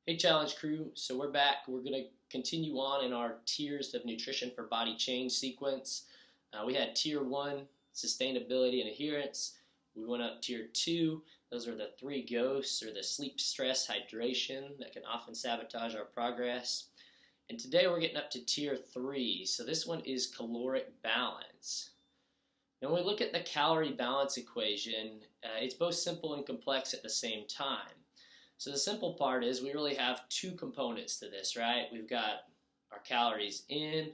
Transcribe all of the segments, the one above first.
Hey Challenge Crew, so we're back. We're going to continue on in our tiers of nutrition for body change sequence. We had tier 1, sustainability and adherence. We went up tier 2, those are the 3 ghosts or the sleep, stress, hydration that can often sabotage our progress. And today we're getting up to tier 3, so this one is caloric balance. Now when we look at the calorie balance equation, it's both simple and complex at the same time. So the simple part is we really have 2 components to this, right? We've got our calories in,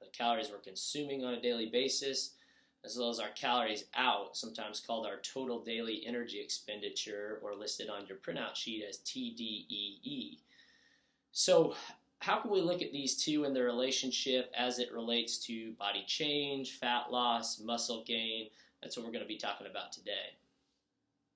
the calories we're consuming on a daily basis, as well as our calories out, sometimes called our total daily energy expenditure, or listed on your printout sheet as TDEE. So how can we look at these two and their relationship as it relates to body change, fat loss, muscle gain? That's what we're going to be talking about today.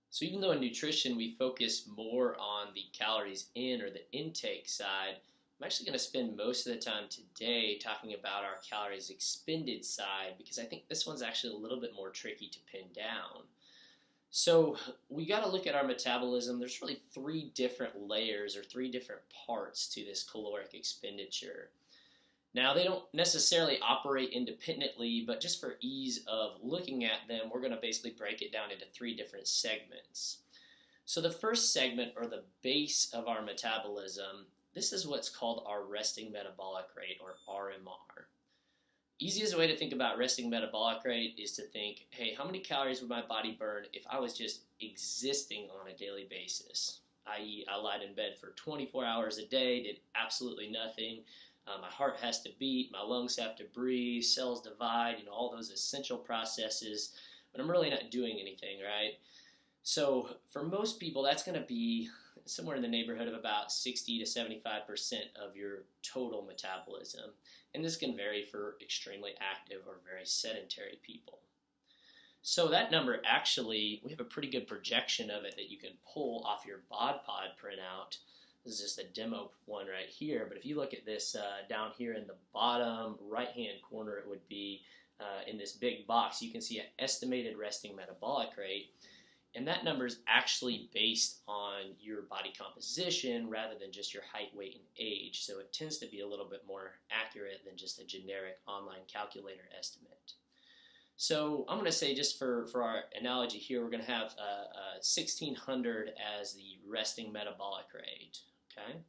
So even though in nutrition we focus more on the calories in or the intake side, I'm actually going to spend most of the time today talking about our calories expended side because I think this one's actually a little bit more tricky to pin down. So we got to look at our metabolism. There's really 3 different layers or 3 different parts to this caloric expenditure. Now, they don't necessarily operate independently, but just for ease of looking at them, we're going to basically break it down into 3 different segments. So the first segment, or the base of our metabolism, this is what's called our resting metabolic rate, or RMR. Easiest way to think about resting metabolic rate is to think, hey, how many calories would my body burn if I was just existing on a daily basis? I.e., I lied in bed for 24 hours a day, did absolutely nothing. My heart has to beat, my lungs have to breathe, cells divide, all those essential processes, but I'm really not doing anything, right? So for most people, that's going to be somewhere in the neighborhood of about 60 to 75% of your total metabolism. And this can vary for extremely active or very sedentary people. So that number actually, we have a pretty good projection of it that you can pull off your bod pod printout. This is just a demo one right here, but if you look at this down here in the bottom right-hand corner, it would be in this big box, you can see an estimated resting metabolic rate, and that number is actually based on your body composition rather than just your height, weight, and age, so it tends to be a little bit more accurate than just a generic online calculator estimate. So I'm going to say, just for our analogy here, we're going to have 1600 as the resting metabolic rate. Okay.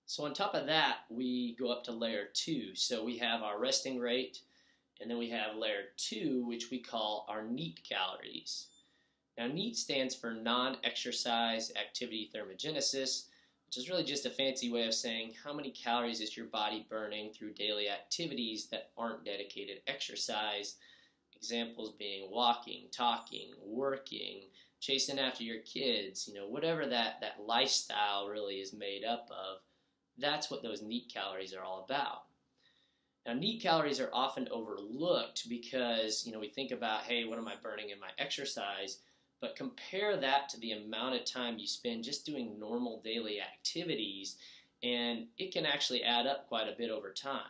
So on top of that, we go up to layer 2. So we have our resting rate, and then we have layer 2, which we call our NEAT calories. Now NEAT stands for non-exercise activity thermogenesis, which is really just a fancy way of saying how many calories is your body burning through daily activities that aren't dedicated exercise. Examples being walking, talking, working, chasing after your kids, whatever that lifestyle really is made up of, that's what those NEAT calories are all about. Now, NEAT calories are often overlooked because, we think about, hey, what am I burning in my exercise? But compare that to the amount of time you spend just doing normal daily activities, and it can actually add up quite a bit over time.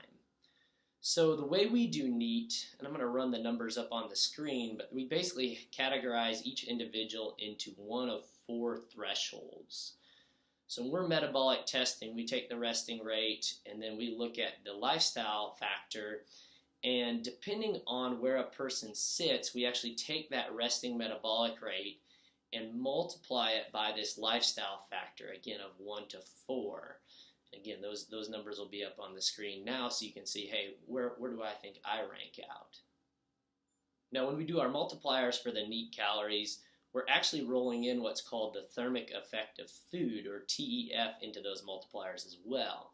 So the way we do NEAT, and I'm going to run the numbers up on the screen, but we basically categorize each individual into one of 4 thresholds. So when we're metabolic testing, we take the resting rate, and then we look at the lifestyle factor, and depending on where a person sits, we actually take that resting metabolic rate and multiply it by this lifestyle factor, again, of 1 to 4. Again, those numbers will be up on the screen now so you can see, hey, where do I think I rank out? Now, when we do our multipliers for the NEAT calories, we're actually rolling in what's called the thermic effect of food, or TEF, into those multipliers as well.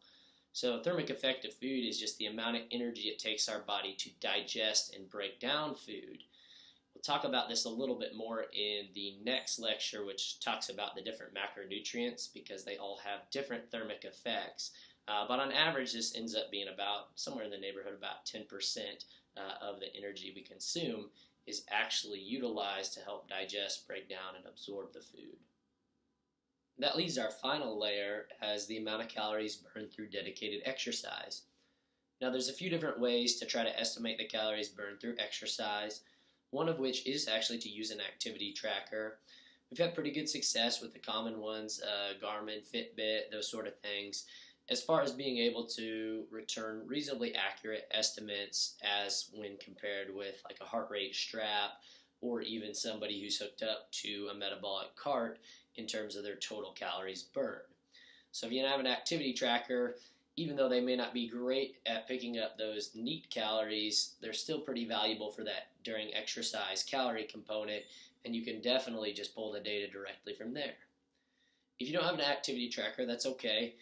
So thermic effect of food is just the amount of energy it takes our body to digest and break down food. We'll talk about this a little bit more in the next lecture, which talks about the different macronutrients because they all have different thermic effects. But on average, this ends up being about somewhere in the neighborhood of about 10% of the energy we consume is actually utilized to help digest, break down, and absorb the food. That leaves our final layer as the amount of calories burned through dedicated exercise. Now, there's a few different ways to try to estimate the calories burned through exercise, one of which is actually to use an activity tracker. We've had pretty good success with the common ones, Garmin, Fitbit, those sort of things, as far as being able to return reasonably accurate estimates as when compared with like a heart rate strap or even somebody who's hooked up to a metabolic cart in terms of their total calories burned. So if you have an activity tracker, even though they may not be great at picking up those neat calories, they're still pretty valuable for that during exercise calorie component, and you can definitely just pull the data directly from there. If you don't have an activity tracker, that's okay.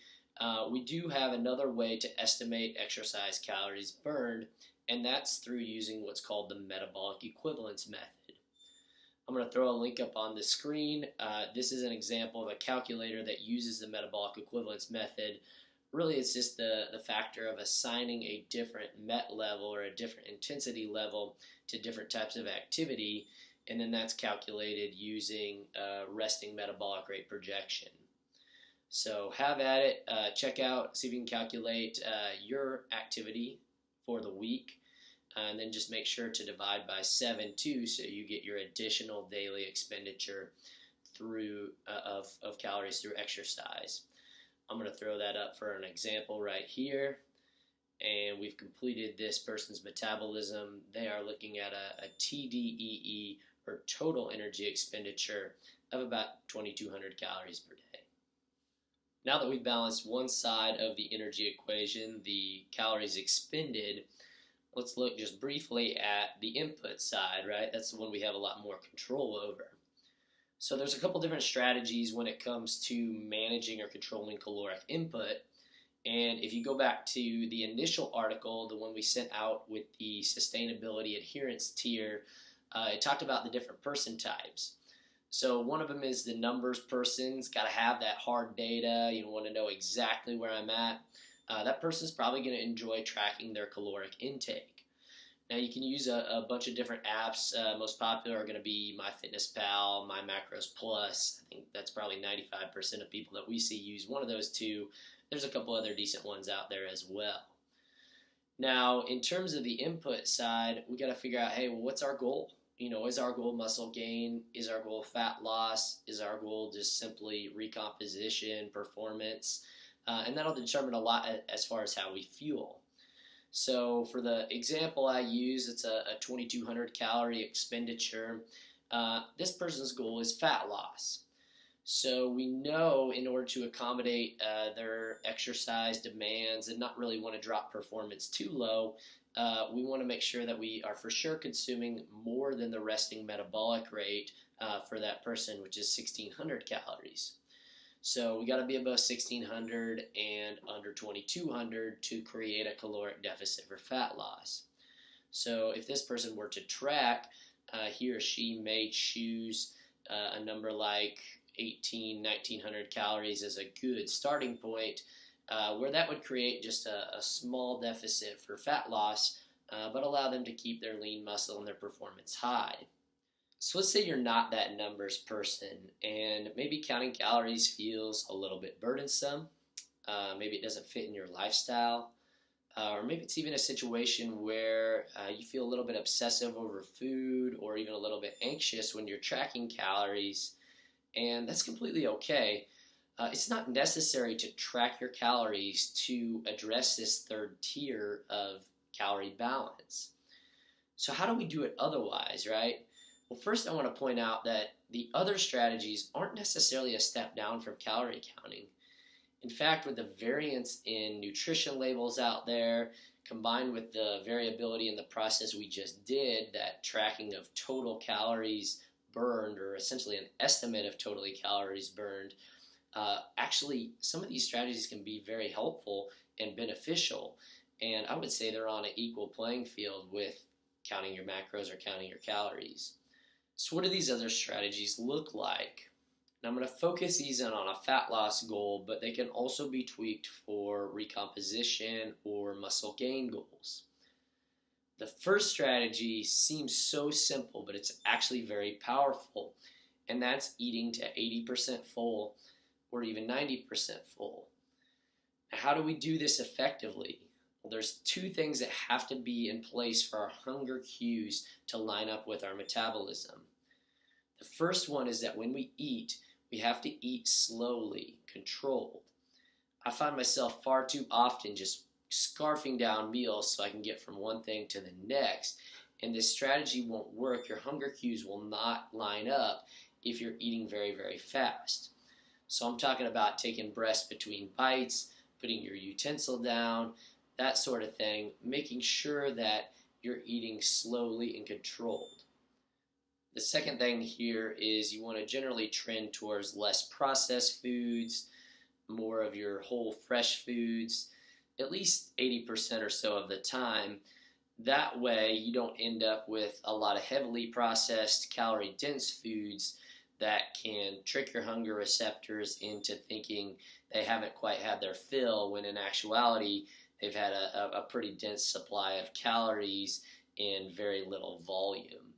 We do have another way to estimate exercise calories burned, and that's through using what's called the metabolic equivalence method. I'm going to throw a link up on the screen. This is an example of a calculator that uses the metabolic equivalence method. Really, it's just the factor of assigning a different MET level or a different intensity level to different types of activity, and then that's calculated using resting metabolic rate projection. So have at it, check out, see if you can calculate your activity for the week, and then just make sure to divide by 7 too, so you get your additional daily expenditure through of calories through exercise. I'm going to throw that up for an example right here, and we've completed this person's metabolism. They are looking at a TDEE, or total energy expenditure, of about 2,200 calories per day. Now that we've balanced one side of the energy equation, the calories expended, let's look just briefly at the input side, right? That's the one we have a lot more control over. So there's a couple different strategies when it comes to managing or controlling caloric input. And if you go back to the initial article, the one we sent out with the sustainability adherence tier, it talked about the different person types. So one of them is the numbers person's got to have that hard data. You want to know exactly where I'm at. That person's probably going to enjoy tracking their caloric intake. Now you can use a bunch of different apps. Most popular are going to be MyFitnessPal, MyMacros Plus. I think that's probably 95% of people that we see use one of those two. There's a couple other decent ones out there as well. Now, in terms of the input side, we got to figure out, hey, well, what's our goal? Is our goal muscle gain? Is our goal fat loss? Is our goal just simply recomposition, performance? And that'll determine a lot as far as how we fuel. So for the example I use, it's a 2,200 calorie expenditure. This person's goal is fat loss. So we know in order to accommodate their exercise demands and not really want to drop performance too low, we want to make sure that we are for sure consuming more than the resting metabolic rate for that person, which is 1,600 calories. So we got to be above 1,600 and under 2,200 to create a caloric deficit for fat loss. So if this person were to track, he or she may choose a number like 1,900 calories as a good starting point, where that would create just a small deficit for fat loss, but allow them to keep their lean muscle and their performance high. So let's say you're not that numbers person, and maybe counting calories feels a little bit burdensome. Maybe it doesn't fit in your lifestyle, or maybe it's even a situation where you feel a little bit obsessive over food, or even a little bit anxious when you're tracking calories, and that's completely okay. It's not necessary to track your calories to address this third tier of calorie balance. So how do we do it otherwise, right? Well, first I want to point out that the other strategies aren't necessarily a step down from calorie counting. In fact, with the variance in nutrition labels out there, combined with the variability in the process we just did, that tracking of total calories burned, or essentially an estimate of total calories burned, actually some of these strategies can be very helpful and beneficial, and I would say they're on an equal playing field with counting your macros or counting your calories. So what do these other strategies look like? Now I'm going to focus these in on a fat loss goal, but they can also be tweaked for recomposition or muscle gain goals. The first strategy seems so simple, but it's actually very powerful, and that's eating to 80% full or even 90% full. Now, how do we do this effectively? Well, there's two things that have to be in place for our hunger cues to line up with our metabolism. The The first one is that when we eat, we have to eat slowly, controlled. I find myself far too often just scarfing down meals so I can get from one thing to the next. And this strategy won't work. Your hunger cues will not line up if you're eating very, very fast. So I'm talking about taking breaths between bites, putting your utensil down, that sort of thing, making sure that you're eating slowly and controlled. The second thing here is you want to generally trend towards less processed foods, more of your whole fresh foods, at least 80% or so of the time. That way you don't end up with a lot of heavily processed, calorie-dense foods that can trick your hunger receptors into thinking they haven't quite had their fill, when in actuality they've had a pretty dense supply of calories in very little volume.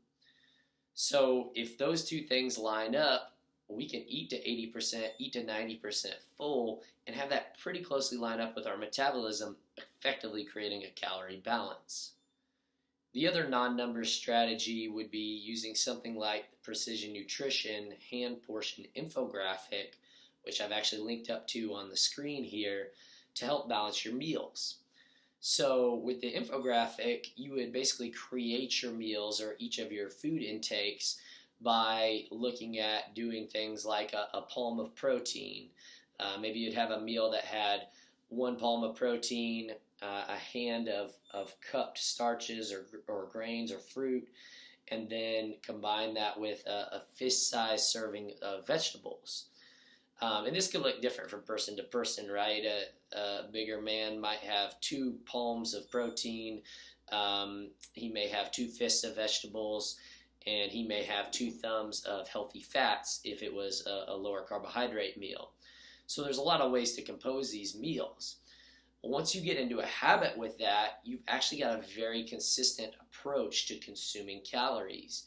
So if those two things line up, we can eat to 80%, eat to 90% full, and have that pretty closely line up with our metabolism, effectively creating a calorie balance. The other non-numbers strategy would be using something like the Precision Nutrition hand portion infographic, which I've actually linked up to on the screen here, to help balance your meals. So with the infographic, you would basically create your meals or each of your food intakes by looking at doing things like a palm of protein. Maybe you'd have a meal that had 1 palm of protein, a hand of cupped starches or grains or fruit, and then combine that with a fist-sized serving of vegetables. And this could look different from person to person, right? A bigger man might have 2 palms of protein. He may have 2 fists of vegetables, and he may have 2 thumbs of healthy fats if it was a lower carbohydrate meal. So there's a lot of ways to compose these meals. Once you get into a habit with that, you've actually got a very consistent approach to consuming calories.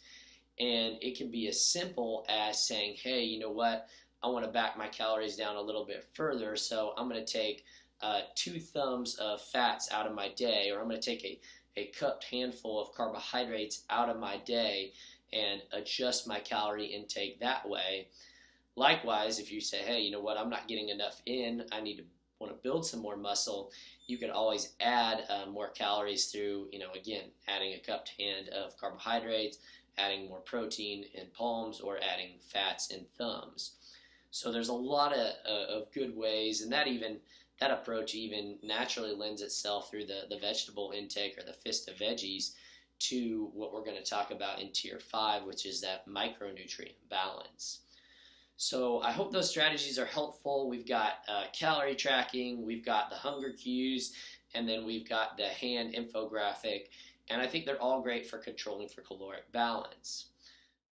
And it can be as simple as saying, hey, you know what? I want to back my calories down a little bit further, so I'm going to take 2 thumbs of fats out of my day, or I'm going to take a cupped handful of carbohydrates out of my day and adjust my calorie intake that way. Likewise, if you say, hey, you know what, I'm not getting enough in, I want to build some more muscle, you can always add more calories through, again, adding a cupped hand of carbohydrates, adding more protein in palms, or adding fats in thumbs. So there's a lot of good ways, and that approach even naturally lends itself through the vegetable intake or the fist of veggies to what we're going to talk about in Tier 5, which is that micronutrient balance. So I hope those strategies are helpful. We've got calorie tracking, we've got the hunger cues, and then we've got the hand infographic, and I think they're all great for controlling for caloric balance.